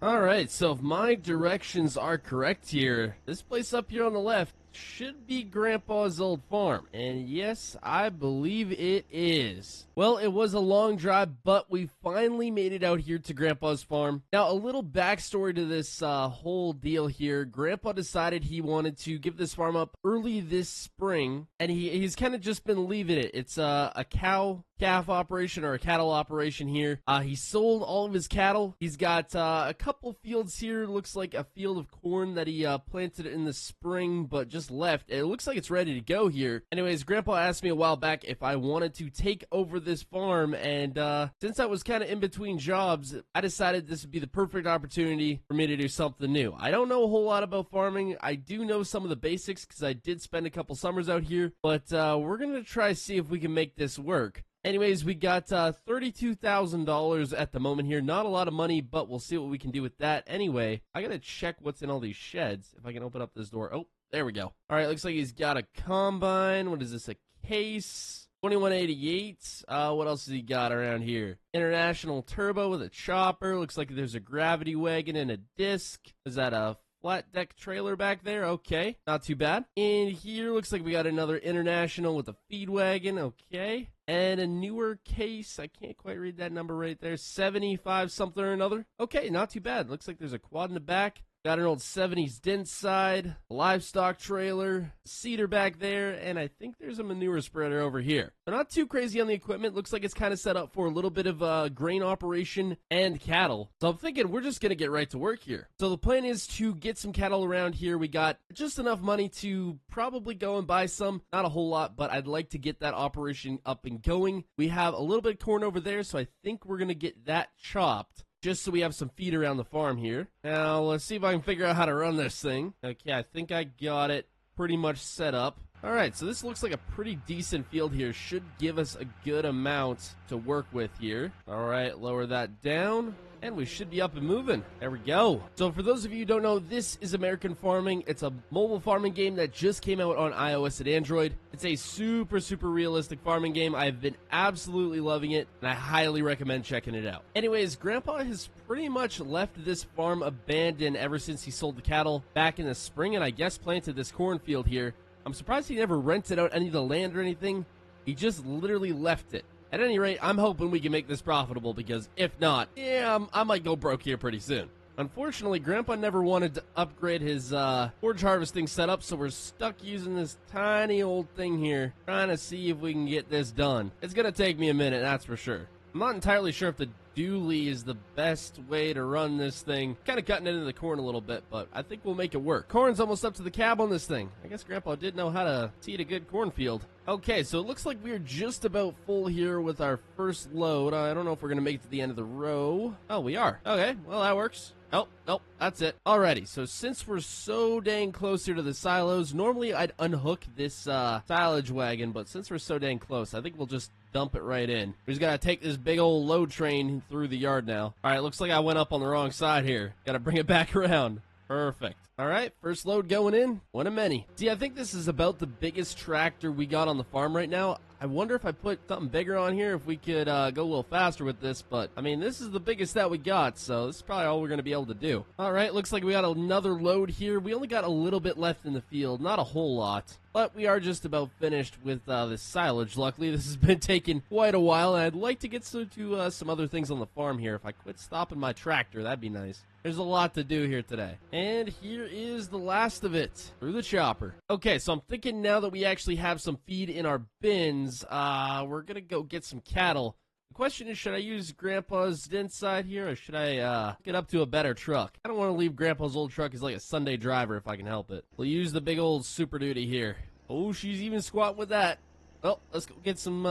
Alright, so if my directions are correct here, this place up here on the left should be Grandpa's old farm. And yes, I believe it is. Well, it was a long drive, but we finally made it out here to Grandpa's farm. Now, a little backstory to this whole deal here. Grandpa decided he wanted to give this farm up early this spring, and he's kind of just been leaving it. It's a calf operation or a cattle operation here. He sold all of his cattle. He's got a couple fields here. Looks like a field of corn that he planted in the spring, but just left. It looks like it's ready to go here. Anyways, Grandpa asked me a while back if I wanted to take over this farm, and since I was kind of in between jobs, I decided this would be the perfect opportunity for me to do something new. I don't know a whole lot about farming. I do know some of the basics because I did spend a couple summers out here, but we're gonna try to see if we can make this work. Anyways, we got $32,000 at the moment here. Not a lot of money, but we'll see what we can do with that. Anyway, I gotta check what's in all these sheds. If I can open up this door. Oh, there we go. All right, looks like he's got a combine. What is this, a case? 2188. What else has he got around here? International turbo with a chopper. Looks like there's a gravity wagon and a disc. Is that a flat deck trailer back there? Okay, not too bad. In here, looks like we got another international with a feed wagon. Okay. And a newer case. I can't quite read that number right there. 75 something or another. Okay, not too bad. Looks like there's a quad in the back. Got an old 70s dent side, a livestock trailer, cedar back there, and I think there's a manure spreader over here. So not too crazy on the equipment. Looks like it's kind of set up for a little bit of grain operation and cattle. So I'm thinking we're just going to get right to work here. So the plan is to get some cattle around here. We got just enough money to probably go and buy some. Not a whole lot, but I'd like to get that operation up and going. We have a little bit of corn over there, so I think we're going to get that chopped, just so we have some feed around the farm here. Now, let's see if I can figure out how to run this thing. Okay, I think I got it pretty much set up. All right, so this looks like a pretty decent field here. Should give us a good amount to work with here. All right, lower that down, and we should be up and moving. There we go. So for those of you who don't know, this is American Farming. It's a mobile farming game that just came out on iOS and Android. It's a super, super realistic farming game. I've been absolutely loving it, and I highly recommend checking it out. Anyways, Grandpa has pretty much left this farm abandoned ever since he sold the cattle back in the spring, and I guess planted this cornfield here. I'm surprised he never rented out any of the land or anything. He just literally left it. At any rate, I'm hoping we can make this profitable, because if not, yeah, I might go broke here pretty soon. Unfortunately, Grandpa never wanted to upgrade his forage harvesting setup, so we're stuck using this tiny old thing here, trying to see if we can get this done. It's going to take me a minute, that's for sure. I'm not entirely sure if the dually is the best way to run this thing. Kind of cutting into the corn a little bit, but I think we'll make it work. Corn's almost up to the cab on this thing. I guess Grandpa did know how to seed a good cornfield. Okay, so it looks like we're just about full here with our first load. I don't know if we're going to make it to the end of the row. Oh, we are. Okay, well, that works. Oh, nope, that's it. Alrighty, so since we're so dang close here to the silos, normally I'd unhook this silage wagon, but since we're so dang close, I think we'll just dump it right in. We just gotta take this big old load train through the yard now. Alright, looks like I went up on the wrong side here. Gotta bring it back around. Perfect. Alright, first load going in. One of many. See, I think this is about the biggest tractor we got on the farm right now. I wonder if I put something bigger on here, if we could go a little faster with this, but, I mean, this is the biggest that we got, so this is probably all we're going to be able to do. Alright, looks like we got another load here. We only got a little bit left in the field, not a whole lot, but we are just about finished with this silage. Luckily, this has been taking quite a while, and I'd like to get to some other things on the farm here. If I quit stopping my tractor, that'd be nice. There's a lot to do here today. And here is the last of it, through the chopper. Okay, so I'm thinking now that we actually have some feed in our bins, we're gonna go get some cattle. The question is, should I use Grandpa's dent side here, or should I get up to a better truck? I don't want to leave Grandpa's old truck as like a Sunday driver if I can help it. We'll use the big old Super Duty here. Oh, she's even squatting with that. Well, let's go get some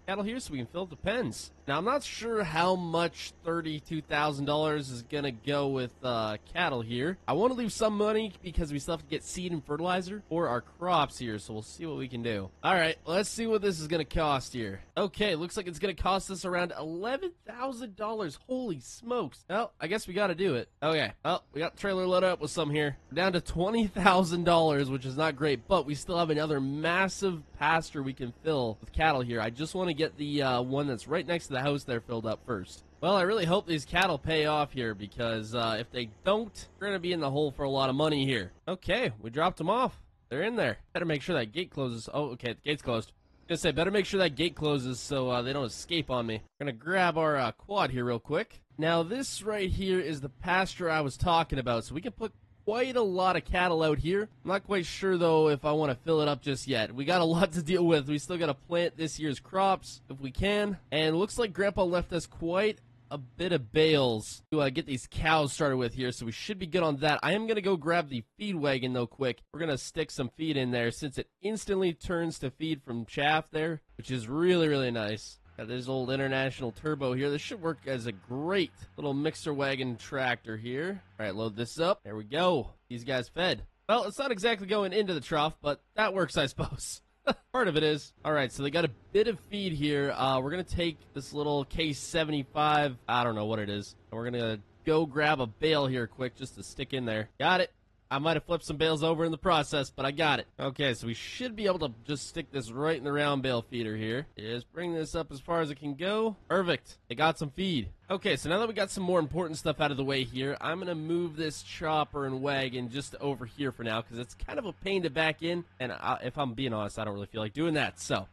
cattle here so we can fill up the pens. Now, I'm not sure how much $32,000 is going to go with cattle here. I want to leave some money because we still have to get seed and fertilizer for our crops here, so we'll see what we can do. All right, let's see what this is going to cost here. Okay, looks like it's going to cost us around $11,000. Holy smokes. Well, I guess we got to do it. Okay, well, we got the trailer loaded up with some here. We're down to $20,000, which is not great, but we still have another massive pasture we can fill with cattle here. I just want to get the one that's right next to the house there filled up first. Well, I really hope these cattle pay off here because if they don't, we're going to be in the hole for a lot of money here. Okay, we dropped them off. They're in there. Better make sure that gate closes. Oh, okay, the gate's closed. I was gonna say, better make sure that gate closes so they don't escape on me. We're gonna grab our quad here real quick. Now, this right here is the pasture I was talking about, so we can put quite a lot of cattle out here. I'm not quite sure, though, if I want to fill it up just yet. We got a lot to deal with. We still got to plant this year's crops if we can. And it looks like Grandpa left us quite a bit of bales to get these cows started with here, so we should be good on that. I am going to go grab the feed wagon, though, quick. We're going to stick some feed in there since it instantly turns to feed from chaff there, which is really, really nice. Got this old International Turbo here. This should work as a great little mixer wagon tractor here. All right, load this up. There we go. These guys fed. Well, it's not exactly going into the trough, but that works, I suppose. Part of it is. All right, so they got a bit of feed here. We're going to take this little K75. I don't know what it is. And we're going to go grab a bale here quick just to stick in there. Got it. I might have flipped some bales over in the process, but I got it. Okay, so we should be able to just stick this right in the round bale feeder here. Just bring this up as far as it can go. Perfect. They got some feed. Okay, so now that we got some more important stuff out of the way here, I'm going to move this chopper and wagon just over here for now because it's kind of a pain to back in, and if I'm being honest, I don't really feel like doing that, so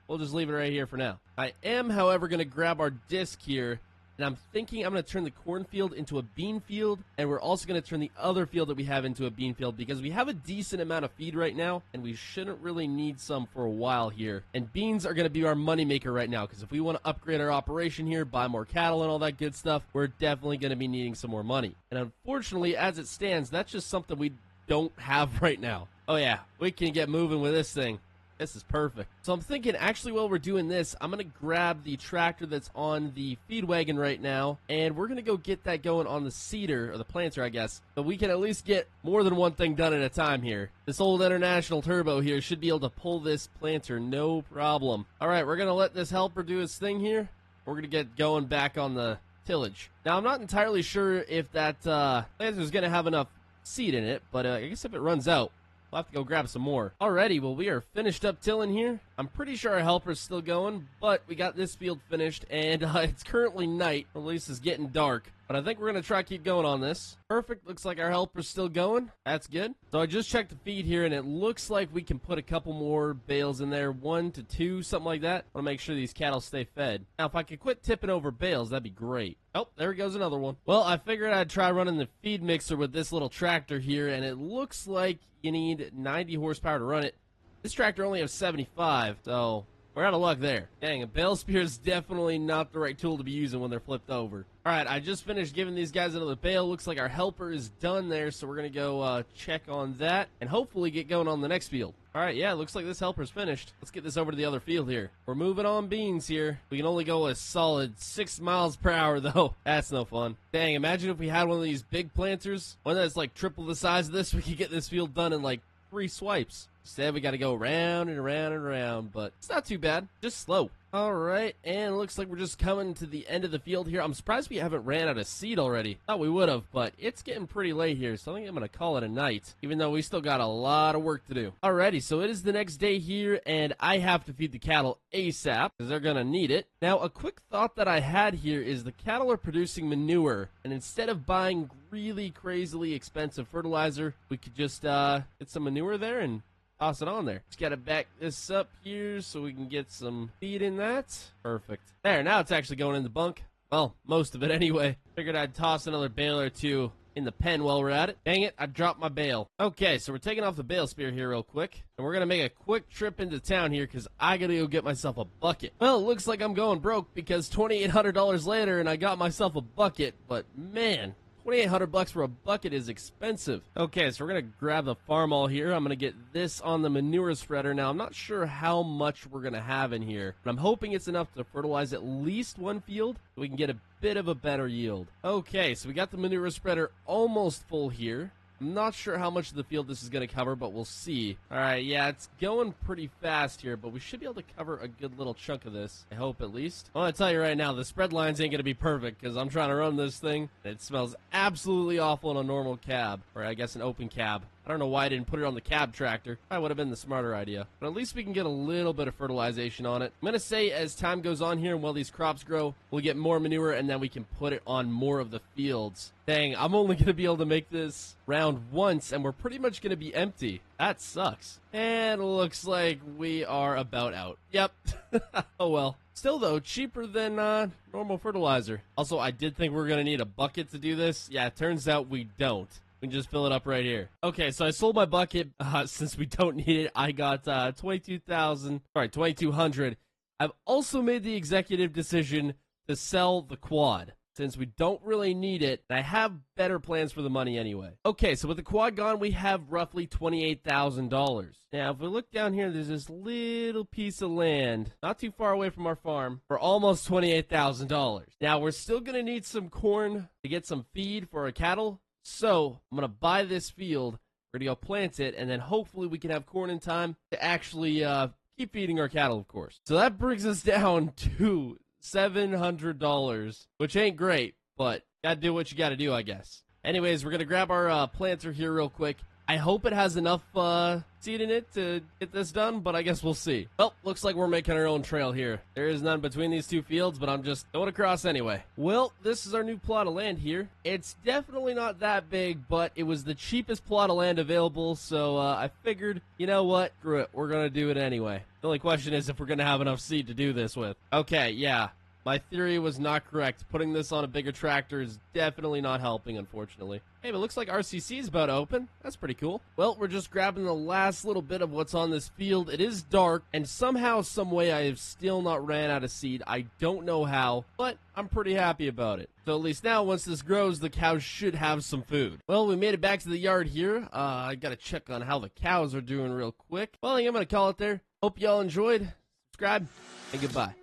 we'll just leave it right here for now. I am, however, going to grab our disc here, and I'm thinking I'm going to turn the cornfield into a bean field, and we're also going to turn the other field that we have into a bean field because we have a decent amount of feed right now, and we shouldn't really need some for a while here. And beans are going to be our moneymaker right now because if we want to upgrade our operation here, buy more cattle and all that good stuff, we're definitely going to be needing some more money. And unfortunately, as it stands, that's just something we don't have right now. Oh yeah, we can get moving with this thing. This is perfect. So I'm thinking, actually, while we're doing this, I'm going to grab the tractor that's on the feed wagon right now, and we're going to go get that going on the seeder, or the planter, I guess. But we can at least get more than one thing done at a time here. This old International Turbo here should be able to pull this planter, no problem. All right, we're going to let this helper do his thing here. We're going to get going back on the tillage. Now, I'm not entirely sure if that planter is going to have enough seed in it, but I guess if it runs out, we'll have to go grab some more. Alrighty, well, we are finished up tilling here. I'm pretty sure our helper's still going, but we got this field finished, and it's currently night, or at least it's getting dark. But I think we're going to try to keep going on this. Perfect. Looks like our helper's still going. That's good. So I just checked the feed here, and it looks like we can put a couple more bales in there. 1 to 2, something like that. I want to make sure these cattle stay fed. Now, if I could quit tipping over bales, that'd be great. Oh, there goes another one. Well, I figured I'd try running the feed mixer with this little tractor here, and it looks like you need 90 horsepower to run it. This tractor only has 75, so we're out of luck there. Dang, a bale spear is definitely not the right tool to be using when they're flipped over. All right, I just finished giving these guys another bale. Looks like our helper is done there, so we're going to go check on that and hopefully get going on the next field. All right, yeah, looks like this helper's finished. Let's get this over to the other field here. We're moving on beans here. We can only go a solid 6 miles per hour, though. That's no fun. Dang, imagine if we had one of these big planters, one that's like triple the size of this. We could get this field done in like 3 swipes. Instead, we got to go around and around and around, but it's not too bad. Just slow. All right, and it looks like we're just coming to the end of the field here. I'm surprised we haven't ran out of seed already. Thought we would have, but it's getting pretty late here, so I think I'm going to call it a night, even though we still got a lot of work to do. Alrighty, so it is the next day here, and I have to feed the cattle ASAP, because they're going to need it. Now, a quick thought that I had here is the cattle are producing manure, and instead of buying really crazily expensive fertilizer, we could just get some manure there and toss it on there. Just gotta back this up here so we can get some feed in that. Perfect. There, now it's actually going in the bunk. Well, most of it anyway. Figured I'd toss another bale or two in the pen while we're at it. Dang it, I dropped my bale. Okay, so we're taking off the bale spear here real quick. And we're gonna make a quick trip into town here because I gotta go get myself a bucket. Well, it looks like I'm going broke because $2,800 later and I got myself a bucket. But man, $2,800 for a bucket is expensive. Okay, so we're going to grab the farm all here. I'm going to get this on the manure spreader. Now, I'm not sure how much we're going to have in here, but I'm hoping it's enough to fertilize at least one field so we can get a bit of a better yield. Okay, so we got the manure spreader almost full here. I'm not sure how much of the field this is going to cover, but we'll see. All right, yeah, it's going pretty fast here, but we should be able to cover a good little chunk of this. I hope, at least. I want to tell you right now, the spread lines ain't going to be perfect because I'm trying to run this thing. It smells absolutely awful in a normal cab, or I guess an open cab. I don't know why I didn't put it on the cab tractor. That would have been the smarter idea. But at least we can get a little bit of fertilization on it. I'm going to say as time goes on here and while these crops grow, we'll get more manure and then we can put it on more of the fields. Dang, I'm only going to be able to make this round once and we're pretty much going to be empty. That sucks. And looks like we are about out. Yep. Oh well. Still though, cheaper than normal fertilizer. Also, I did think we were going to need a bucket to do this. Yeah, it turns out we don't. We can just fill it up right here. Okay, so I sold my bucket. Since we don't need it, I got 2,200. I've also made the executive decision to sell the quad, since we don't really need it. I have better plans for the money anyway. Okay, so with the quad gone, we have roughly $28,000. Now, if we look down here, there's this little piece of land, not too far away from our farm, for almost $28,000. Now, we're still going to need some corn to get some feed for our cattle. So, I'm going to buy this field, we're going to go plant it, and then hopefully we can have corn in time to actually keep feeding our cattle, of course. So that brings us down to $700, which ain't great, but gotta do what you gotta do, I guess. Anyways, we're gonna grab our planter here real quick. I hope it has enough seed in it to get this done, but I guess we'll see. Well, looks like we're making our own trail here. There is none between these two fields, but I'm just going across anyway. Well, this is our new plot of land here. It's definitely not that big, but it was the cheapest plot of land available, so I figured, you know what? Screw it. We're gonna do it anyway. The only question is if we're gonna have enough seed to do this with. Okay, yeah. My theory was not correct. Putting this on a bigger tractor is definitely not helping, unfortunately. Hey, but it looks like RCC is about to open. That's pretty cool. Well, we're just grabbing the last little bit of what's on this field. It is dark, and somehow, someway, I have still not ran out of seed. I don't know how, but I'm pretty happy about it. So at least now, once this grows, the cows should have some food. Well, we made it back to the yard here. I gotta check on how the cows are doing real quick. Well, I think I'm gonna call it there. Hope y'all enjoyed. Subscribe, and goodbye.